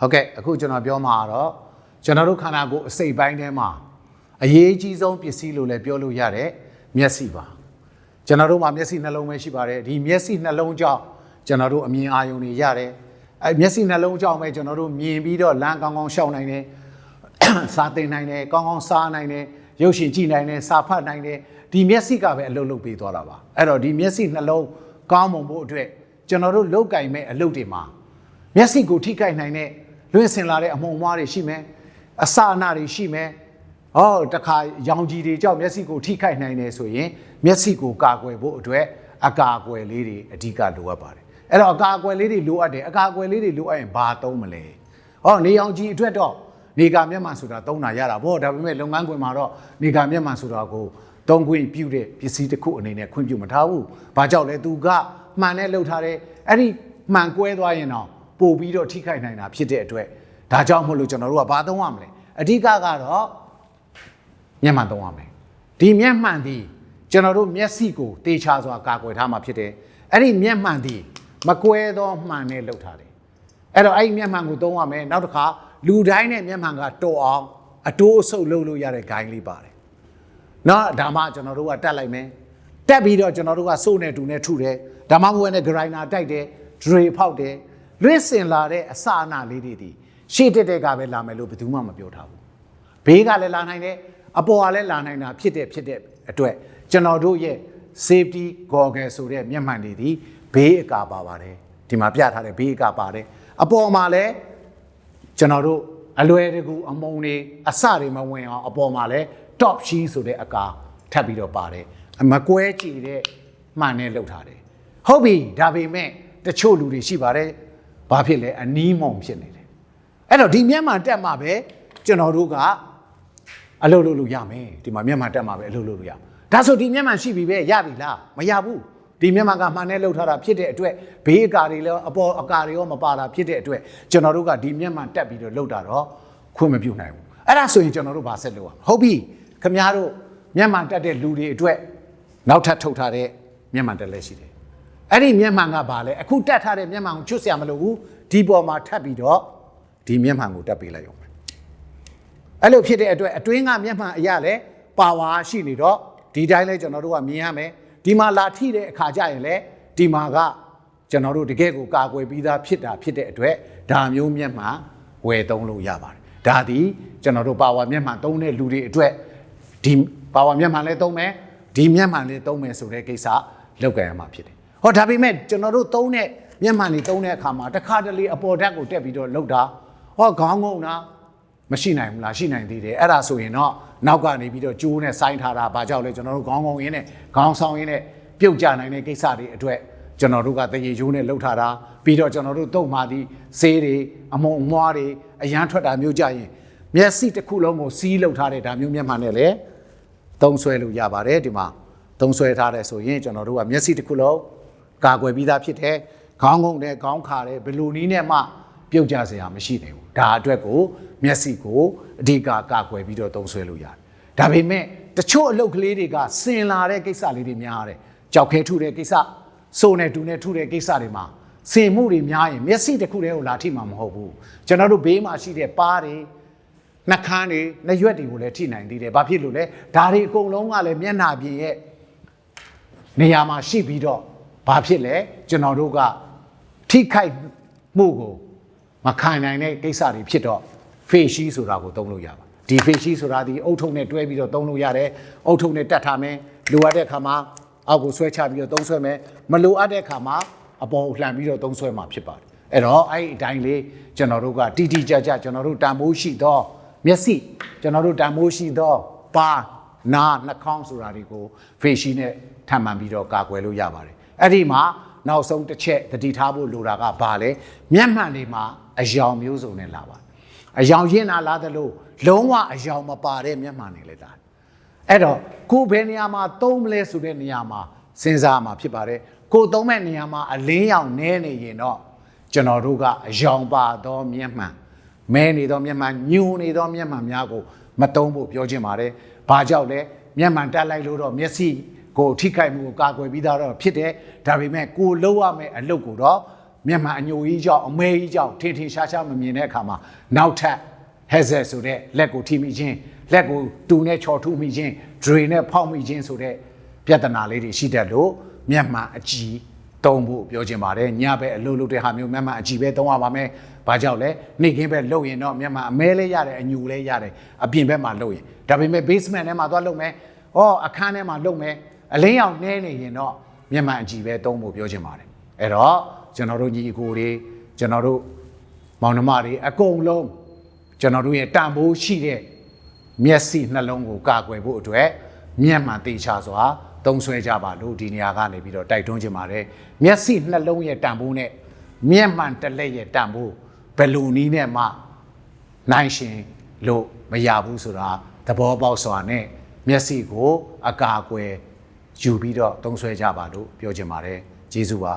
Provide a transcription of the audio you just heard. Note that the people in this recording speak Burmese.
ဟုတ်ကဲ့အခုကျွန်တော်ပြောမှာတော့ကျွန်တော်တို့ခန္ဓာကိုယ်အစိတ်ပိုင်းထဲမှာအရေးကြီးဆုံးပစ္စည်းလို့လည်းပြောလို့ရတဲ့မျက်စိပါကျွန်တော်တို့မှာမျက်စိနှလုံးပဲရှိပါတယ်ဒီမျက်စိနှလုံးကြောင့်ကျွန်တော်တို့အမြင်အာရုံတွေရတယ်အဲမျက်စိနှလုံးကြောင့်ပဲကျွန်တော်တို့မြင်ပြီးတော့လမ်းကောင်းကောင်းရှောက်နိုင်တယ်စားသိနိုင်တယ်ကောင်းကောင်းစားနိုင်တယ်ရုပ်ရှင်ကြည့်နိုင်တယ်စာဖတ်နိုင်တယ်ဒီမျက်စိကပဲအလုပ်လုပ်ပေးသွားတာပါအဲ့တော့ဒီမျက်စိနှလုံးကောင်းမွန်ဖို့အတွက်ကျွန်တော်တို့လုပ်ကင်မဲ့အလုပ်တွေမှာမျက်စိကိုထိခိုက်နိုင်တဲ့လွင့်စင်လာတဲ့အမှုန်အမွားတွေရှိမယ်အစအနတွေရှိမယ်ဟောတခါရောင်ကြီးတွေကြောင့်မျက်စိကိုထိခိုက်နိုင်တယ်ဆိုရင်မျက်စိကိုကာကွယ်ဖို့အတွက်အကာအကွယ်လေးတွေအဓိကလိုအပ်ပါတယ်အဲ့တော့အကာအကွယ်လေးတွေလိုအပ်တယ်အကာအကွယ်လေးတွေလိုအပ်ရင်ဘာသုံးမလဲဟောနေရောင်ကြီးအတွက်တော့နေကာမျက်မှန်ဆိုတာသုံးတာရတာဗောဒါပေမဲ့လုပ်ငန်းခွင်မှာတော့နေကာမျက်မှန်ဆိုတာကိုသုံးခွင့်ပြုတဲ့ပစ္စည်းတစ်ခုအနေနဲ့ခွင့်ပြုမထားဘူးဘာကြောင့်လဲသူကမှန်နဲ့လှုပ်ထားတယ်အဲ့ဒီမှန်ကွဲသွားရင်တော့ပို့ပြီးတော့ထိခိုက်နိုင်တာဖြစ်တဲ့အတွက်ဒါကြောင့်မို့လို့ကျွန်တော်တို့ကဘာသုံးရမလဲအဓိကကတော့မျက်မှန်သုံးရမယ်ဒီမျက်မှန်ဒီကျွန်တော်တို့မျက်စိကိုတေချာစွာကာကွယ်ထားမှာဖြစ်တယ်အဲ့ဒီမျက်မှန်ဒီမကွဲသောမှန်နဲ့လှုပ်ထားတယ်အဲ့တော့အဲ့ဒီမျက်မှန်ကိုသုံးရမယ်နောက်တစ်ခါလူတိုင်းနဲ့မျက်မှန်ကတော်အောင်အတိုးအဆုပ်လုပ်လို့ရတဲ့ဂိုင်းလေးပါတယ်နော်ဒါမှကျွန်တော်တို့ကတက်လိုက်မယ်တက်ပြီးတော့ကျွန်တော်တို့ကစိုးနဲ့တူနဲ့ထုတယ်ဒါမှမဟုတ်နဲ့ဂရိုင်းနာတိုက်တယ်ဒရေဖောက်တယ်လွင့်စင်လာတဲ့အစအနလေးတွေဒီရှေ့တက်ကပဲလာမယ်လို့ဘယ်သူမှမပြောထားဘူးဘေးကလည်းလာနိုင်တယ်အပေါ်ကလည်းလာနိုင်တာဖြစ်တဲ့အတွက်ကျွန်တော်တို့ရဲ့ safety goggle ဆိုတဲ့မျက်မှန်တွေဒီဘေးအကာပါပါတယ်ဒီမှာပြထားတဲ့ဘေးအကာပါတယ်အပေါ်မှာလည်းကျွန်တော်တို့အလွယ်တကူအမုံတွေအစတွေမဝင်အောင်အပေါ်မှာလည်း top sheet ဆိုတဲ့အကာထပ်ပြီးတော့ပါတယ်မကွဲကြည့်တဲ့မှန်နဲ့လှုပ်ထားတယ်ဟုတ်ပြီဒါပေမဲ့တချို့လူတွေရှိပါတယ်ဘာဖြစ်လဲအနီးမုံဖြစ်နေတယ်အဲ့တော့ဒီမျက်မှန်တက်မှာပဲကျွန်တော်တို့ကအလုပ်လုပ်လို့ရမယ်ဒီမှာမျက်မှန်တက်မှာပဲအလုပ်လုပ်လို့ရဒါဆိုဒီမျက်မှန်ရှိပြီပဲရပြီလားမရဘူးဒီမျက်မှန်ကမှန်နဲ့လှုပ်ထားတာဖြစ်တဲ့အတွက်ဘေးအကာတွေလည်းအပေါ်အကာတွေရောမပါတာဖြစ်တဲ့အတွက်ကျွန်တော်တို့ကဒီမျက်မှန်တက်ပြီးတော့လှုပ်တာတော့ခွင့်မပြုနိုင်ဘူးအဲ့ဒါဆိုရင်ကျွန်တော်တို့ဗာဆက်လုပ်ရအောင်ဟုတ်ပြီခင်ဗျားတို့မျက်မှန်တက်တဲ့လူတွေအတွက်နောက်ထပ်ထုတ်ထားတဲ့မျက်မှန်တက်လက်ရှိတယ်အဲ့ဒီမျက်မှန်ကဘာလဲအခုတက်ထားတဲ့မျက်မှန်ကိုချွတ်စရာမလိုဘူးဒီပေါ်မှာထပ်ပြီးတော့ဒီမျက်မှန်ကိုတက်ပေးလိုက်အောင်အဲ့လိုဖြစ်တဲ့အတွက်အတွင်းကမျက်မှန်အရာလဲပါဝါရှိနေတော့ဒီတိုင်းလဲကျွန်တော်တို့ကမြင်ရမယ်ဒီမှာလာထိတဲ့အခါကျရင်လဲဒီမှာကကျွန်တော်တို့တကယ်ကိုကာကွယ်ပြီးသားဖြစ်တဲ့အတွက်ဒါမျိုးမျက်မှန်ဝယ်သုံးလို့ရပါတယ်ဒါဒီကျွန်တော်တို့ပါဝါမျက်မှန်သုံးတဲ့လူတွေအတွက်ဒီပါဝါမျက်မှန်လဲသုံးမယ်ဒီမျက်မှန်လေးသုံးမယ်ဆိုတဲ့ကိစ္စလောက်ကြရမှာဖြစ်တယ်ဟောဒါပေမဲ့ကျွန်တော်တို့သုံးတဲ့မျက်မှန်လေးသုံးတဲ့အခါမှာတစ်ခါတလေအပေါ်ဓာတ်ကိုတက်ပြီးတော့လှုပ်တာဟောခေါင်းငုံတာမရှိနိုင်ဘူးလားရှိနိုင်သေးတယ်အဲ့ဒါဆိုရင်တော့နောက်ကနေပြီးတော့ကျိုးနဲ့ဆိုင်းထားတာဘာကြောင့်လဲကျွန်တော်တို့ခေါင်းငုံရင်းနဲ့ခေါင်းဆောင်ရင်းနဲ့ပြုတ်ကျနိုင်တဲ့ကိစ္စတွေအတွက်ကျွန်တော်တို့ကတရေကျိုးနဲ့လှုပ်ထားတာပြီးတော့ကျွန်တော်တို့တုံမှသည်ဆေးတွေအမုံအမွှားတွေအရန်ထွက်တာမျိုးကြရင်မျက်စိတစ်ခုလုံးကိုစီးလှုပ်ထားတဲ့ဒါမျိုးမျက်မှန်နဲ့လည်းသုံးဆွဲလို့ရပါတယ်ဒီမှာသုံးဆွဲထားတယ်ဆိုရင်ကျွန်တော်တို့ကမျက်စိတစ်ခုလုံးကာကွယ်ပြီးသားဖြစ်တယ်ခေါင်းငုံတယ်ခေါင်းခါတယ်ဘယ်လိုနည်းနဲ့မှပြုတ်ကျစရာမရှိနိုင်ဘူးဒါအတွက်ကိုမျက်စိကိုအဓိကကာကွယ်ပြီးတော့သုံးဆွဲလို့ရတယ်ဒါပေမဲ့တချို့အလုပ်ကလေးတွေကစင်လာတဲ့ကိစ္စလေးတွေများတယ်ကြောက်ခဲထုတဲ့ကိစ္စစိုးနဲ့တူနဲ့ထုတဲ့ကိစ္စတွေမှာစင်မှုတွေများရင်မျက်စိတစ်ခုတည်းကိုလာထိမှာမဟုတ်ဘူးကျွန်တော်တို့ဘေးမှာရှိတဲ့ပါးတွေနှာခမ်းတွေနှရွက်တွေကိုလည်းထိနိုင်သေးတယ်ဘာဖြစ်လို့လဲဒါတွေအကုန်လုံးကလည်းမျက်နှာပြင်ရဲ့နေရာမှာရှိပြီးတော့ဘာဖြစ်လဲကျွန်တော်တို့ကထိခိုက်မှုကိုမခံနိုင်တဲ့ကိစ္စတွေဖြစ်တော့ face sheet ဆိုတာကိုသုံးလို့ရပါဒီ face sheet ဆိုတာဒီအုတ်ထုံနဲ့တွဲပြီးတော့သုံးလို့ရတယ်အုတ်ထုံနဲ့တက်ထားမယ်လိုအပ်တဲ့အခါမှာအောက်ကိုဆွဲချပြီးတော့သုံးဆွဲမယ်မလိုအပ်တဲ့အခါမှာအပေါ်ကိုလှန်ပြီးတော့သုံးဆွဲမှာဖြစ်ပါတယ်အဲ့တော့အဲ့ဒီအတိုင်းလေးကျွန်တော်တို့ကတိတိကျကျကျွန်တော်တို့တန်ဖိုးရှိသောမျက်စိကျွန်တော်တို့တန်ဖိုးရှိသောပါးနားနှာခေါင်းဆိုတာတွေကို face sheet နဲ့ထပ်မှန်ပြီးတော့ကာကွယ်လို့ရပါတယ်အဲ့ဒီမှာနောက်ဆုံးတစ်ချက်သတိထားဖို့လိုတာကဘာလဲမျက်မှန်တွေမှာအယောင်မျိုးစုံနဲ့လာပါအယောင်ရင်းလာလားသလိုလုံးဝအယောင်မပါတဲ့မျက်မှန်တွေလည်းလာအဲ့တော့ကိုဘယ်နေရာမှာသုံးမလဲဆိုတဲ့နေရာမှာစဉ်းစားမှာဖြစ်ပါတယ်ကိုသုံးမဲ့နေရာမှာအလင်းရောင်နဲနေရင်တော့ကျွန်တော်တို့ကအယောင်ပါသောမျက်မှန်မဲနေသောမျက်မှန်ညူနေသောမျက်မှန်များကိုမသုံးဖို့ပြောချင်ပါတယ်ဘာကြောင့်လဲမျက်မှန်တက်လိုက်လို့တော့မျက်စိကိုထိခိုက်မှုကိုကာကွယ်ပြီးသားတော့ဖြစ်တယ်ဒါပေမဲ့ကိုလှုပ်ရမယ့်အလုပ်ကိုတော့ မျက်မှန်အညိုကြီးကြောင့်အမဲကြီးကြောင့်ထင်ထင်ရှားရှားမမြင်တဲ့အခါမှာနောက်ထပ် hazard ဆိုတဲ့လက်ကိုထိမိခြင်းလက်ကိုတူနဲ့ချော်ထုမိခြင်း dray နဲ့ဖောက်မိခြင်းဆိုတဲ့ပြဿနာလေးတွေရှိတတ်လို့မျက်မှန်အကြည့်သုံးဖို့ပြောချင်ပါတယ်ညဘက်အလုပ်လုပ်တဲ့ဟာမျိုးမျက်မှန်အကြည့်ပဲသုံးရပါမယ်ဘာကြောင့်လဲနေ့ခင်းဘက်လုပ်ရင်တော့မျက်မှန်အမဲလေးရတယ်အညူလေးရတယ်အပြင်ဘက်မှာလုပ်ရင်ဒါပေမဲ့ basement ထဲမှာသွားလုပ်မယ်အခန်းထဲမှာလုပ်မယ်အလင်းရောင်နှဲနေရင်တော့မျက်မှန်အကြည့်ပဲသုံးဖို့ပြောချင်ပါတယ်အဲ့တော့ကျွန်တော်တို့ညီအကိုတွေကျွန်တော်တို့မောင်နှမတွေအကုန်လုံးကျွန်တော်တို့ရဲ့တန်ဖိုးရှိတဲ့မျက်စိနှလုံးကိုကာကွယ်ဖို့အတွက်မျက်မှန်သေချာစွာသုံးဆွဲကြပါလို့ဒီနေရာကနေပြီးတော့တိုက်တွန်းချင်ပါတယ်မျက်စိနှလုံးရဲ့တန်ဖိုးနဲ့မျက်မှန်တစ်လက်ရဲ့တန်ဖိုးဘယ်လိုနည်းနဲ့မှနိုင်ရှင်လို့မရဘူးဆိုတာသဘောပေါက်စွာနဲ့မျက်စိကိုအကာအကွယ်ယူပြီးတော့သုံးဆွဲကြပါလို့ပြောချင်ပါတယ်ကျေးဇူးပါ